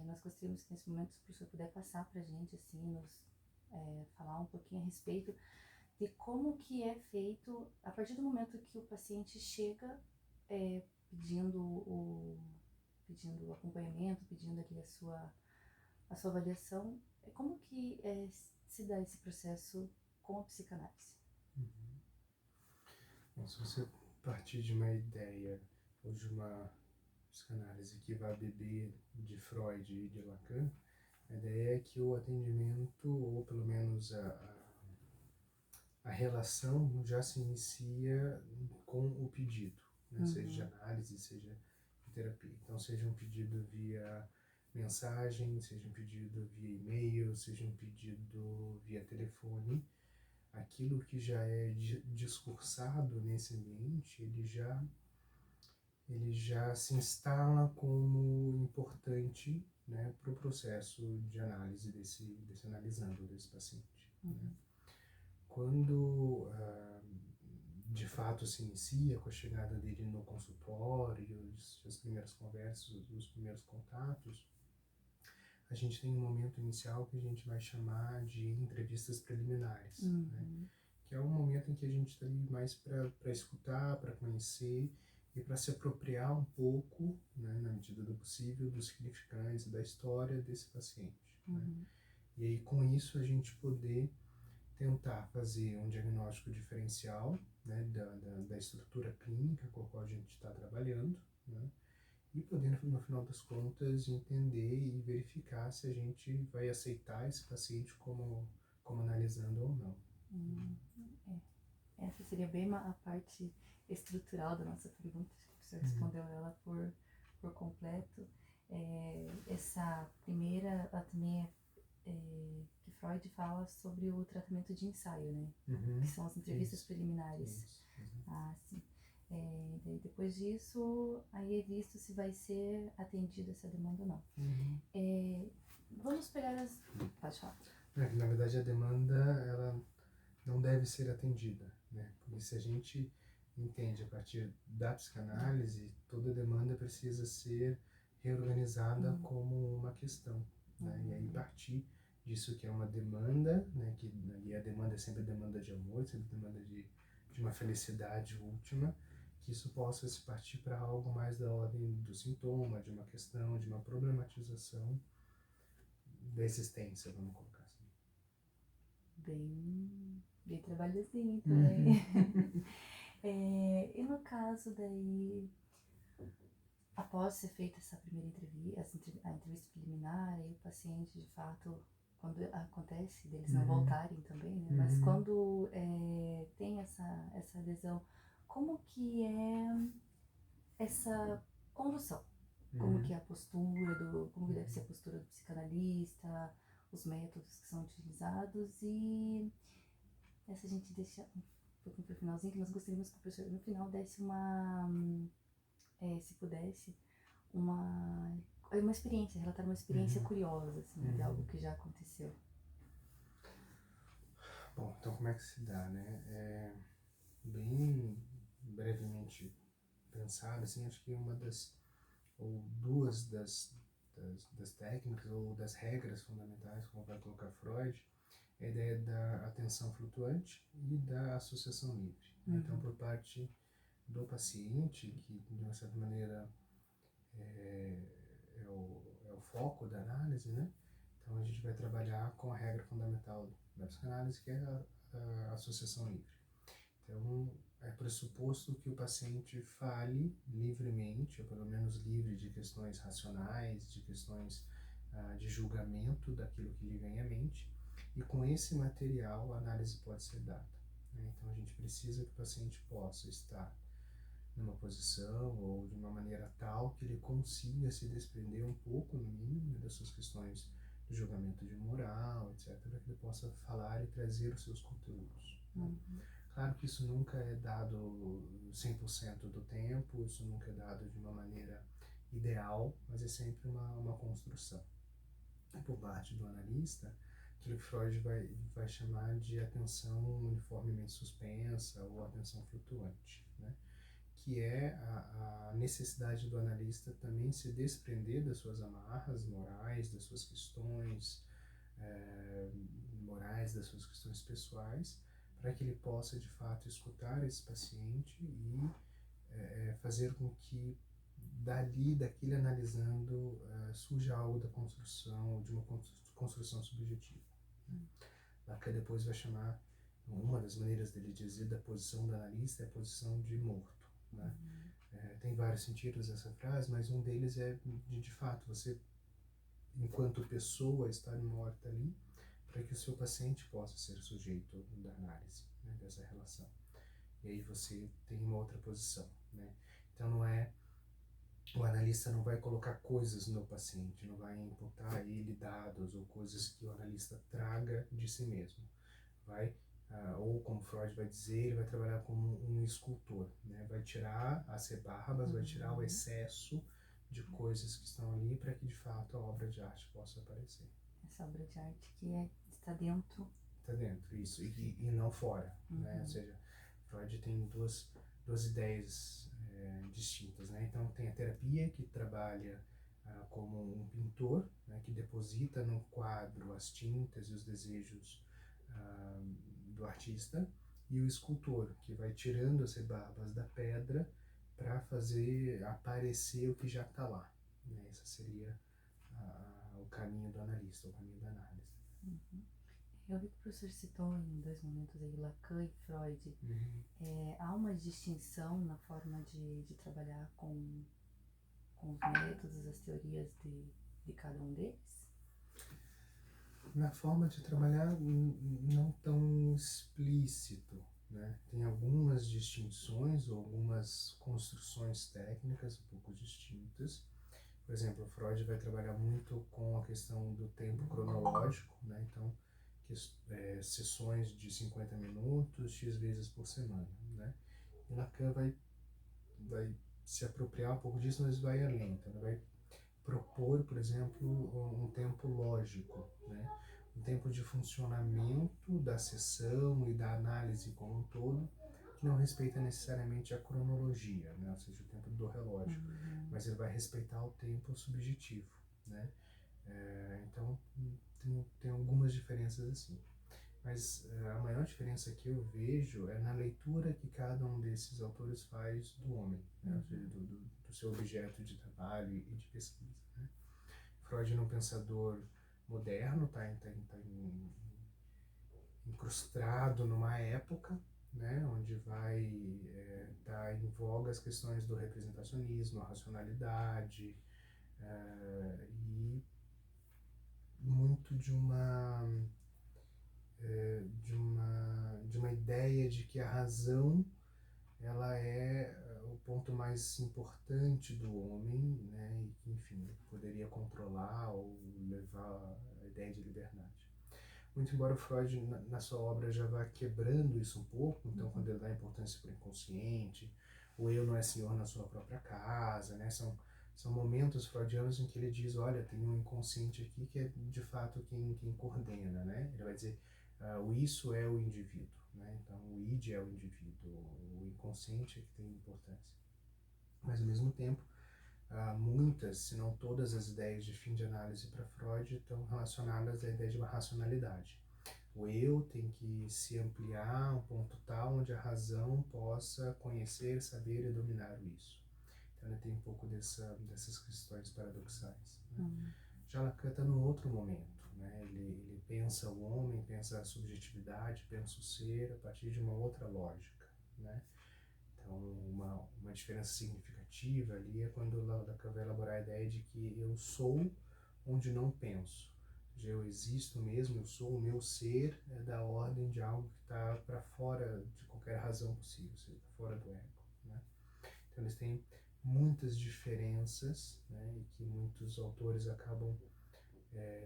nós gostaríamos que nesse momento o professor puder passar para a gente, assim, falar um pouquinho a respeito de como que é feito, a partir do momento que o paciente chega pedindo acompanhamento, pedindo aqui a sua avaliação, como que se dá esse processo com a psicanálise? Bom, se você partir de uma ideia ou de uma psicanálise que vai beber de Freud e de Lacan, a ideia é que o atendimento, ou pelo menos a relação, já se inicia com o pedido, né? Seja de análise, seja de terapia. Então, seja um pedido via mensagem, seja um pedido via e-mail, seja um pedido via telefone, aquilo que já é discursado nesse ambiente, ele já se instala como importante, né, para o processo de análise desse analisando desse paciente. Né? Quando de fato se inicia com a chegada dele no consultório, as primeiras conversas, os primeiros contatos, a gente tem um momento inicial que a gente vai chamar de entrevistas preliminares, né? Que é um momento em que a gente está ali mais para escutar, para conhecer e para se apropriar um pouco, né, na medida do possível, dos significantes da história desse paciente. Né? E aí, com isso, a gente poder tentar fazer um diagnóstico diferencial, né, da estrutura clínica com a qual a gente está trabalhando, né? E poder, no final das contas, entender e verificar se a gente vai aceitar esse paciente como analisando ou não. Essa seria bem a parte estrutural da nossa pergunta, acho que o professor respondeu ela por completo. Essa primeira, ela também que Freud fala sobre o tratamento de ensaio, né? Que são as entrevistas preliminares. Sim. Daí depois disso, aí é visto se vai ser atendida essa demanda ou não. Vamos pegar as... Pode falar. Na verdade, a demanda, ela não deve ser atendida, né? Porque se a gente entende a partir da psicanálise, toda demanda precisa ser reorganizada como uma questão, né? E aí partir disso que é uma demanda, né? E a demanda é sempre demanda de amor, sempre demanda de uma felicidade última, que isso possa se partir para algo mais da ordem do sintoma, de uma questão, de uma problematização da existência, vamos colocar assim. Bem trabalhosinho também. E no caso daí, após ser feita essa primeira entrevista, a entrevista preliminar, e o paciente, de fato, quando acontece deles não voltarem também, né? Mas quando tem essa adesão, como que é essa condução? Como que é a postura como que deve ser a postura do psicanalista, os métodos que são utilizados, e essa a gente deixa um pouquinho para o finalzinho, que nós gostaríamos que o professor no final desse se pudesse, uma experiência, relatar uma experiência curiosa, assim, de algo que já aconteceu. Bom, então como é que se dá, né? Bem brevemente pensado, assim, acho que uma das, ou duas das técnicas ou das regras fundamentais, como vai colocar Freud, é a ideia da atenção flutuante e da associação livre. Então, por parte do paciente, que de uma certa maneira é o foco da análise, né? Então, a gente vai trabalhar com a regra fundamental da psicanálise, que é a associação livre. Então, é pressuposto que o paciente fale livremente, ou pelo menos livre de questões racionais, de questões de julgamento daquilo que lhe vem à mente, e com esse material a análise pode ser dada. Né? Então, a gente precisa que o paciente possa estar numa posição ou de uma maneira tal que ele consiga se desprender um pouco, no mínimo, das suas questões de julgamento de moral, etc., para que ele possa falar e trazer os seus conteúdos. Né? Claro que isso nunca é dado 100% do tempo, isso nunca é dado de uma maneira ideal, mas é sempre uma construção. E por parte do analista, aquilo que Freud vai chamar de atenção uniformemente suspensa ou atenção flutuante, né? que é a necessidade do analista também se desprender das suas amarras morais, das suas questões morais, das suas questões pessoais, para que ele possa de fato escutar esse paciente e fazer com que daquele analisando, surja algo da construção, de uma construção subjetiva. Lacan depois vai chamar, uma das maneiras dele dizer da posição do analista é a posição de morto. Né? Tem vários sentidos essa frase, mas um deles é de fato, você, enquanto pessoa, estar morta ali, para que o seu paciente possa ser sujeito da análise, né, dessa relação. E aí você tem uma outra posição. Né? Então o analista não vai colocar coisas no paciente, não vai imputar a ele dados ou coisas que o analista traga de si mesmo. Ou como Freud vai dizer, ele vai trabalhar como um escultor, né? Vai tirar as rebarbas, vai tirar o excesso de coisas que estão ali para que de fato a obra de arte possa aparecer. Essa obra de arte que está dentro. Está dentro, isso, e não fora. Né? Ou seja, Freud tem duas ideias distintas. Né? Então tem a terapia, que trabalha como um pintor, né? Que deposita no quadro as tintas e os desejos do artista, e o escultor, que vai tirando as rebarbas da pedra para fazer aparecer o que já está lá. Né? Esse seria o caminho do analista, o caminho da análise. Eu vi que o professor citou em 2 momentos aí Lacan e Freud. Há uma distinção na forma de trabalhar com os métodos, as teorias de cada um deles? Na forma de trabalhar, não tão explícito. Né? Tem algumas distinções ou algumas construções técnicas um pouco distintas. Por exemplo, Freud vai trabalhar muito com a questão do tempo cronológico, né? Então, sessões de 50 minutos, X vezes por semana. Né? E Lacan vai se apropriar um pouco disso, mas vai além. Então, ele vai propor, por exemplo, um tempo lógico, né? Um tempo de funcionamento da sessão e da análise como um todo, que não respeita necessariamente a cronologia, né? Ou seja, o tempo do relógio, mas ele vai respeitar o tempo subjetivo. Né? Então, tem algumas diferenças assim. Mas a maior diferença que eu vejo é na leitura que cada um desses autores faz do homem, né? Ou seja, do seu objeto de trabalho e de pesquisa. Né? Freud é um pensador moderno, está incrustado numa época, né, onde vai estar em voga as questões do representacionismo, a racionalidade, e muito de uma ideia de que a razão ela é o ponto mais importante do homem, né, e que, enfim, poderia controlar ou levar a ideia de liberdade. Muito embora Freud, na sua obra, já vá quebrando isso um pouco, então quando ele dá importância para o inconsciente, o eu não é senhor na sua própria casa, né, são momentos freudianos em que ele diz, olha, tem um inconsciente aqui que é de fato quem coordena, né? Ele vai dizer, o isso é o indivíduo, né? Então o id é o indivíduo, o inconsciente é que tem importância. Mas ao mesmo tempo, muitas, se não todas as ideias de fim de análise para Freud estão relacionadas à ideia de uma racionalidade. O eu tem que se ampliar a um ponto tal onde a razão possa conhecer, saber e dominar o isso. Então ele tem um pouco dessas questões paradoxais. Né? Já Lacan está num outro momento. Né? Ele pensa o homem, pensa a subjetividade, pensa o ser a partir de uma outra lógica. Né? Então uma diferença significativa ali é quando Lacan vai elaborar a ideia de que eu sou onde não penso. Ou seja, eu existo mesmo, eu sou, o meu ser é da ordem de algo que está para fora de qualquer razão possível, ou seja, está fora do ego. Né? Então eles têm muitas diferenças, né, e que muitos autores acabam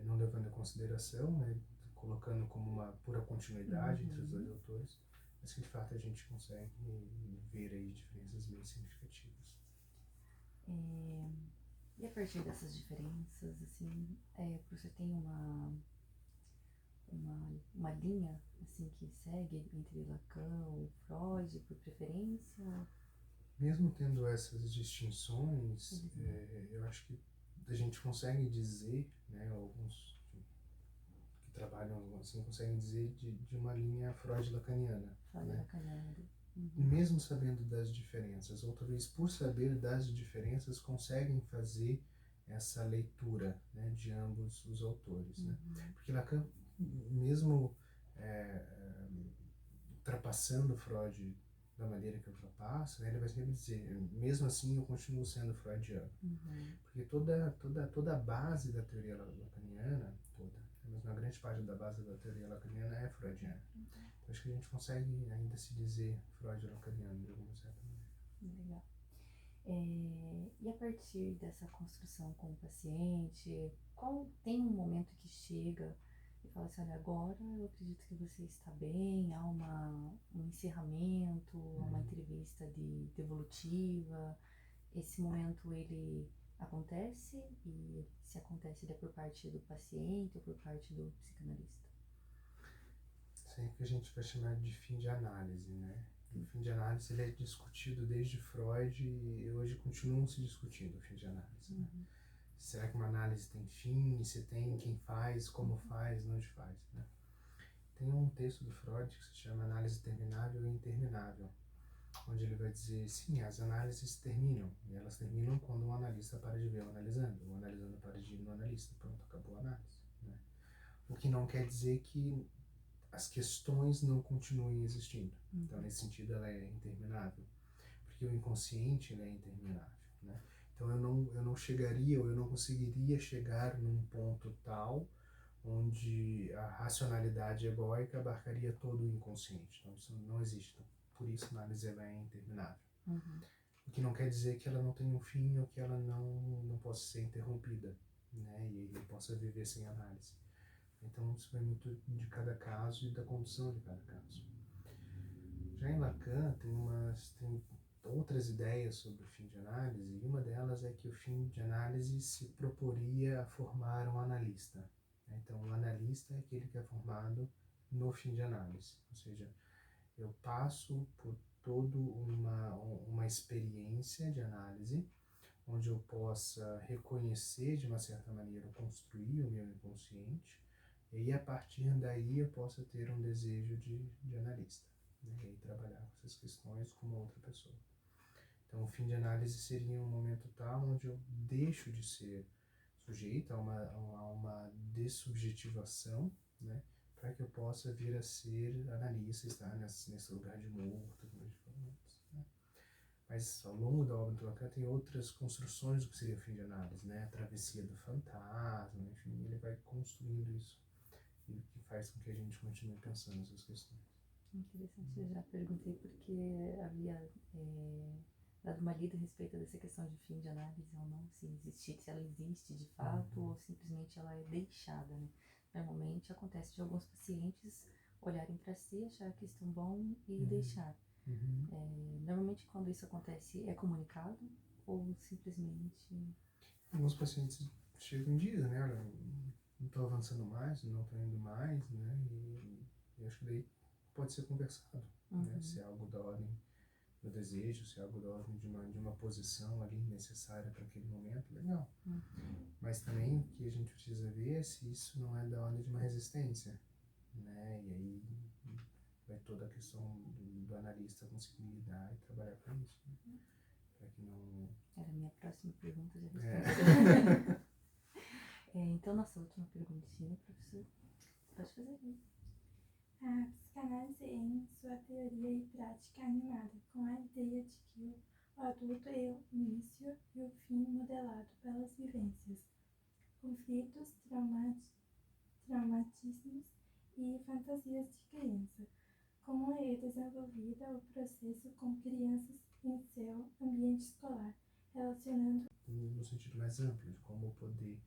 não levando em consideração, né, colocando como uma pura continuidade entre os dois autores, mas que de fato a gente consegue ver aí diferenças bem significativas. E a partir dessas diferenças, assim, o professor tem uma linha assim que segue entre Lacan e Freud por preferência? mesmo tendo essas distinções, eu acho que a gente consegue dizer, né, alguns que trabalham assim conseguem dizer de uma linha freud-lacaniana, né? Freud-lacaniana. Mesmo sabendo das diferenças, ou talvez por saber das diferenças, conseguem fazer essa leitura, né, de ambos os autores, né? Porque Lacan, mesmo ultrapassando Freud da maneira que ultrapassa, né, ele vai sempre dizer, mesmo assim eu continuo sendo freudiano. Porque toda a base da teoria lacaniana, mas uma grande parte da base da teoria lacaniana é freudiana. Então acho que a gente consegue ainda se dizer freud-lacaniano de alguma certa maneira. Legal. E a partir dessa construção com o paciente, tem um momento que chega e fala assim, olha, agora eu acredito que você está bem, há um encerramento, uma entrevista devolutiva, esse momento ele acontece, e se acontece ele é por parte do paciente ou por parte do psicanalista? Isso aí que a gente vai chamar de fim de análise, né? O fim de análise ele é discutido desde Freud e hoje continuam se discutindo o fim de análise, né? Será que uma análise tem fim? Se tem, quem faz, como faz, onde faz, né? Tem um texto do Freud que se chama Análise Terminável e Interminável, onde ele vai dizer, sim, as análises terminam, e elas terminam quando um analista para de ver o analisando para de ir no analista, pronto, acabou a análise, né? O que não quer dizer que as questões não continuem existindo. Então, nesse sentido, ela é interminável, porque o inconsciente ele é interminável, né? Então, eu não chegaria, ou eu não conseguiria chegar num ponto tal onde a racionalidade egóica abarcaria todo o inconsciente. Então, isso não existe. Então, por isso, a análise ela é interminável. O que não quer dizer que ela não tenha um fim ou que ela não possa ser interrompida, né? E ele possa viver sem análise. Então, isso vai muito de cada caso e da condição de cada caso. Já em Lacan, tem outras ideias sobre o fim de análise, e uma delas é que o fim de análise se proporia a formar um analista. Então, o analista é aquele que é formado no fim de análise, ou seja, eu passo por toda uma experiência de análise, onde eu possa reconhecer de uma certa maneira, construir o meu inconsciente, e a partir daí eu possa ter um desejo de analista, né? E trabalhar com essas questões com uma outra pessoa. Então, o fim de análise seria um momento tal onde eu deixo de ser sujeito a uma dessubjetivação, né? Para que eu possa vir a ser analista, estar nesse lugar de morto, como a gente falou antes, né? Mas ao longo da obra do Lacan tem outras construções do que seria o fim de análise, né? A travessia do fantasma, enfim, ele vai construindo isso, e que faz com que a gente continue pensando nessas questões. Interessante, eu já perguntei porque havia dado uma lida a respeito dessa questão de fim de análise ou não, se ela existe de fato ou simplesmente ela é deixada, né? Normalmente acontece de alguns pacientes olharem para si, achar que estão bom e deixar. Normalmente quando isso acontece é comunicado ou simplesmente... Alguns pacientes chegam e dizem, né, olha, não estou avançando mais, não estou indo mais, né, e acho que daí pode ser conversado, né, se é algo da ordem do desejo, se é algo da ordem de uma posição ali necessária para aquele momento, legal. Mas também o que a gente precisa ver é se isso não é da ordem de uma resistência, né, e aí vai toda a questão do analista conseguir lidar e trabalhar com isso, né, para que não... Era a minha próxima pergunta, já respondeu. Então, nossa última perguntinha, professor, pode fazer aí. A psicanálise em sua teoria e prática animada com a ideia de que o adulto é o início e o fim modelado pelas vivências, conflitos, traumatismos e fantasias de criança. Como é desenvolvida o processo com crianças em seu ambiente escolar, relacionando no sentido mais amplo, de como poder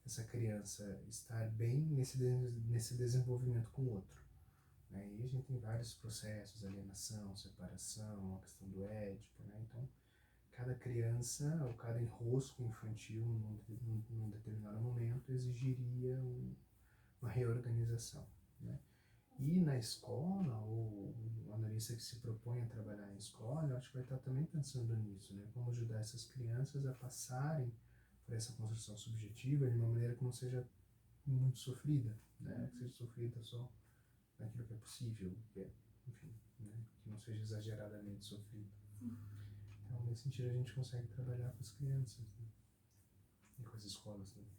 essa criança estar bem nesse desenvolvimento com o outro, né? E a gente tem vários processos, alienação, separação, a questão do édipo, né? Então, cada criança ou cada enrosco infantil num determinado momento exigiria uma reorganização, né? E na escola, o analista que se propõe a trabalhar em escola, eu acho que vai estar também pensando nisso, né? Como ajudar essas crianças a passarem por essa construção subjetiva de uma maneira que não seja muito sofrida, né? Que seja sofrida só naquilo que é possível, que é, enfim, né? Que não seja exageradamente sofrido. Então, nesse sentido, a gente consegue trabalhar com as crianças, né? E com as escolas também.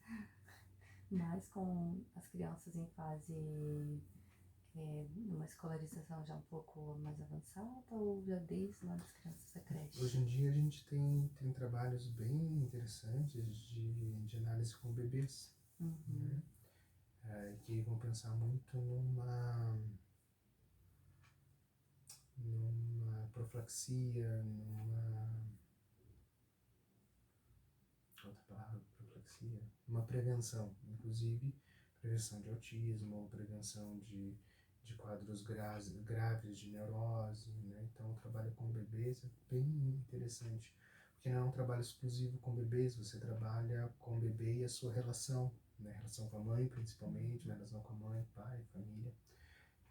Mas com as crianças em fase numa escolarização já um pouco mais avançada ou já desde lá das crianças da creche? Hoje em dia a gente tem trabalhos bem interessantes de análise com bebês, né? Que vão pensar muito numa profilaxia, outra palavra, profilaxia, uma prevenção, inclusive prevenção de autismo, prevenção de quadros graves de neurose, né? Então o trabalho com bebês é bem interessante, porque não é um trabalho exclusivo com bebês, você trabalha com o bebê e a sua relação, né? Relação com a mãe principalmente, né? Relação com a mãe, pai, família.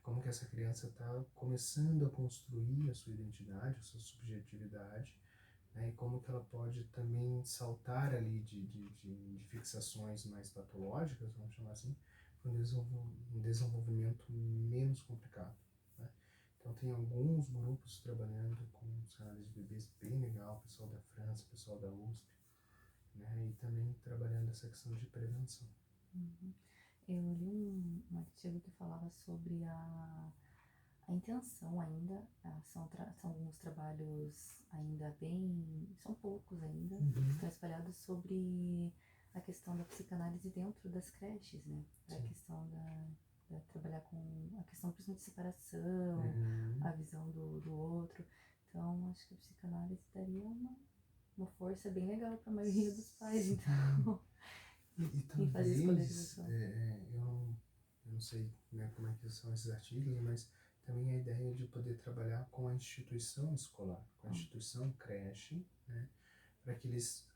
Como que essa criança está começando a construir a sua identidade, a sua subjetividade, né? E como que ela pode também saltar ali de fixações mais patológicas, vamos chamar assim, para um desenvolvimento menos complicado, né? Então tem alguns grupos trabalhando com análises de bebês bem legal, pessoal da França, pessoal da USP, né? E também trabalhando essa questão de prevenção. Eu li um artigo que falava sobre a intenção ainda, são alguns trabalhos ainda bem, são poucos ainda, que estão espalhados sobre a questão da psicanálise dentro das creches, né? A questão da trabalhar com a questão principalmente de separação, a visão do outro. Então, acho que a psicanálise daria uma força bem legal para a maioria dos pais, então. E talvez, eu não sei, né, como é que são esses artigos, mas também a ideia de poder trabalhar com a instituição escolar, com a instituição creche, né, para que eles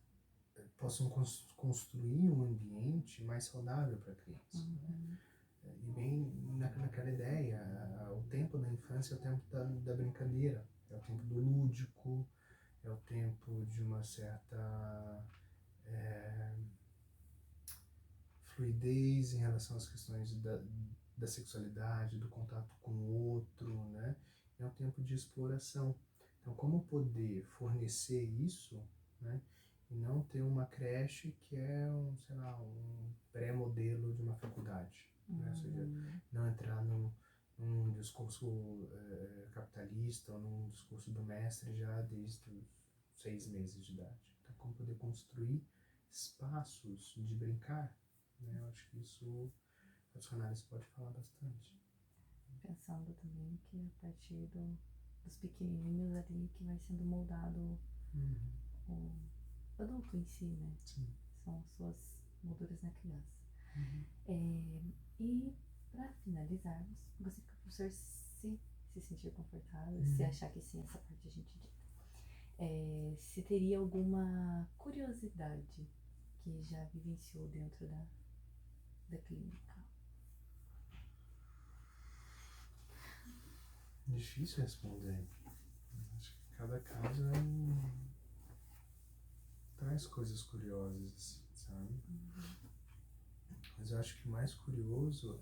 possam construir um ambiente mais saudável para a criança. Né? E bem naquela ideia, o tempo da infância é o tempo da brincadeira, é o tempo do lúdico, é o tempo de uma certa fluidez em relação às questões da sexualidade, do contato com o outro, né? É um tempo de exploração. Então, como poder fornecer isso, né? E não ter uma creche que é sei lá, um pré-modelo de uma faculdade, né? Ou seja, não entrar num discurso capitalista ou num discurso do mestre já desde os 6 meses de idade. Então, como poder construir espaços de brincar, né? Eu acho que isso a psicanálise pode falar bastante. Pensando também que a partir dos pequenininhos ali que vai sendo moldado o adulto em si, né? Sim. São suas molduras na criança. E para finalizarmos, gostaria que o professor se sentir confortável, se achar que sim, essa parte a gente dita. Se teria alguma curiosidade que já vivenciou dentro da clínica? Difícil responder. Acho que cada caso traz coisas curiosas, assim, sabe? Mas eu acho que o mais curioso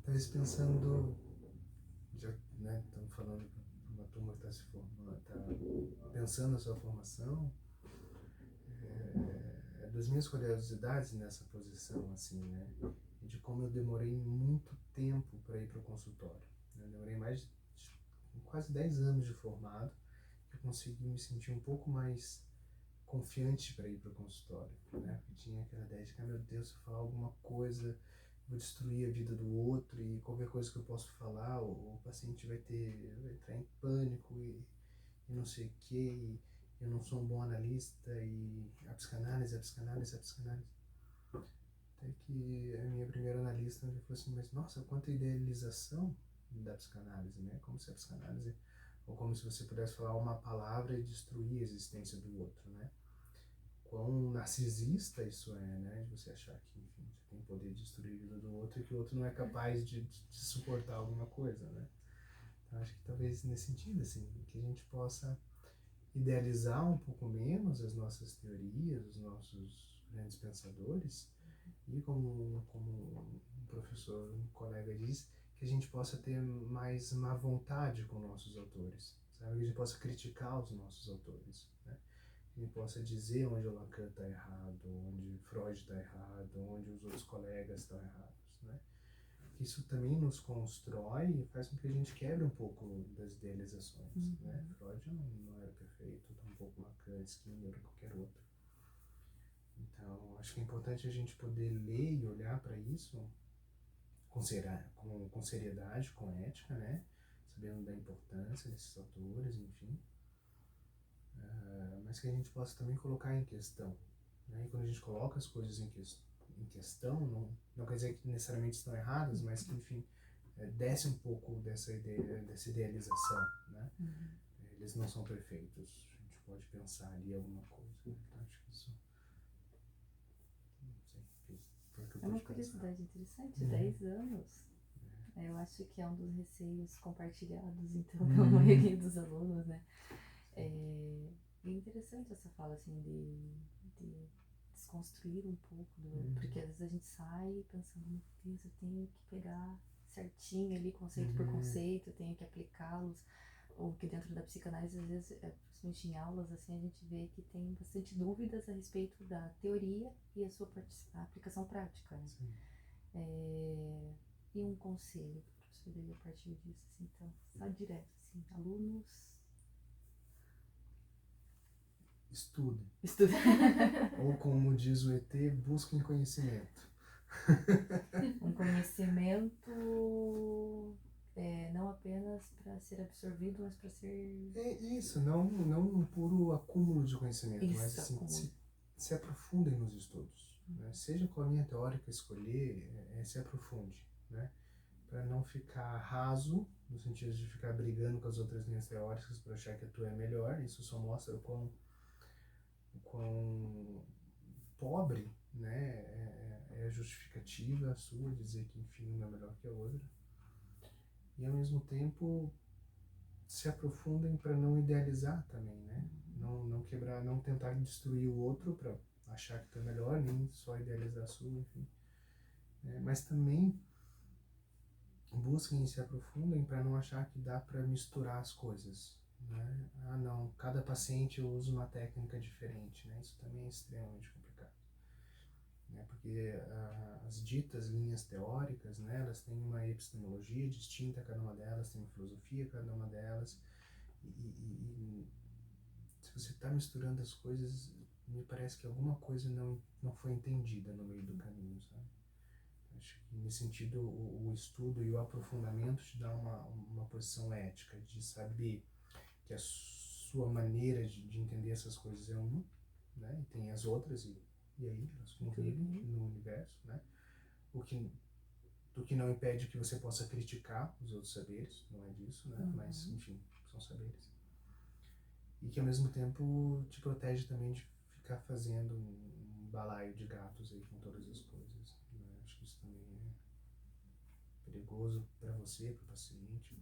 talvez pensando, já, né, estamos falando para uma turma que está se formando, está pensando na sua formação, das minhas curiosidades nessa posição, assim, né? E de como eu demorei muito tempo para ir para o consultório. Eu demorei quase 10 anos de formado, que eu consegui me sentir um pouco mais confiante para ir para o consultório, né? Porque tinha aquela ideia de que, meu Deus, se eu falar alguma coisa, vou destruir a vida do outro e qualquer coisa que eu possa falar, o paciente vai entrar em pânico e não sei o que, eu não sou um bom analista e a psicanálise. Até que a minha primeira analista falou assim, mas nossa, quanta idealização da psicanálise, né? Como se a psicanálise, ou como se você pudesse falar uma palavra e destruir a existência do outro, né? quão narcisista isso é, né? De você achar que, enfim, você tem poder de destruir a vida do outro e que o outro não é capaz de suportar alguma coisa, né? Então, acho que talvez nesse sentido, assim, que a gente possa idealizar um pouco menos as nossas teorias, os nossos grandes pensadores, e como um professor, um colega diz, que a gente possa ter mais má vontade com nossos autores, sabe? Que a gente possa criticar os nossos autores, né? Que a gente possa dizer onde o Lacan está errado, onde Freud está errado, onde os outros colegas estão errados, né? Isso também nos constrói e faz com que a gente quebre um pouco das idealizações, né? Freud não era perfeito, tampouco Lacan, Skinner ou qualquer outro. Então, acho que é importante a gente poder ler e olhar para isso com seriedade, com ética, né? Sabendo da importância desses autores, enfim. Mas que a gente possa também colocar em questão, né? E quando a gente coloca as coisas em questão, não quer dizer que necessariamente estão erradas, mas que, enfim, desce um pouco dessa idealização, né? Eles não são perfeitos, a gente pode pensar ali alguma coisa, né? Então, acho que isso, não sei, enfim, foi o que eu É uma pude pensar. curiosidade interessante, 10 anos. Eu acho que é um dos receios compartilhados, então, pela maioria dos alunos, né? É interessante essa fala, assim, de desconstruir um pouco, porque às vezes a gente sai pensando, meu Deus, eu tenho que pegar certinho ali, conceito por conceito, eu tenho que aplicá-los, ou que dentro da psicanálise, às vezes, principalmente em aulas, assim, a gente vê que tem bastante dúvidas a respeito da teoria e a sua aplicação prática, né? E um conselho para você daí a partir disso, assim, então, só direto, assim, alunos... Estudem. Estudem. Ou como diz o ET, busquem conhecimento. Um conhecimento não apenas para ser absorvido, mas para ser... É isso, não um puro acúmulo de conhecimento, Isso, mas assim, acúmulo. se aprofundem nos estudos. Né? Seja qual linha teórica escolher, se aprofunde, né? Para não ficar raso, no sentido de ficar brigando com as outras linhas teóricas para achar que a tua é melhor. Isso só mostra o quão pobre, né, é a justificativa sua dizer que, enfim, uma é melhor que a outra. E, ao mesmo tempo, se aprofundem para não idealizar também, né? Não quebrar, não tentar destruir o outro para achar que tu é melhor, nem só idealizar a sua, enfim. Mas também busquem e se aprofundem para não achar que dá para misturar as coisas, né? Ah, não, cada paciente eu uso uma técnica diferente, né? Isso também é extremamente complicado, né? Porque as ditas linhas teóricas, né, elas têm uma epistemologia distinta, cada uma delas tem uma filosofia, cada uma delas, e se você está misturando as coisas, me parece que alguma coisa não foi entendida no meio do caminho, sabe? Acho que nesse sentido o estudo e o aprofundamento te dá uma posição ética, de saber que a sua maneira de entender essas coisas é uma, né? E tem as outras, e aí elas convivem no universo, né? O que não impede que você possa criticar os outros saberes, não é disso, né? Mas, enfim, são saberes. E que ao mesmo tempo te protege também de ficar fazendo um balaio de gatos aí com todas as coisas, né? Acho que isso também é perigoso para você, para o paciente,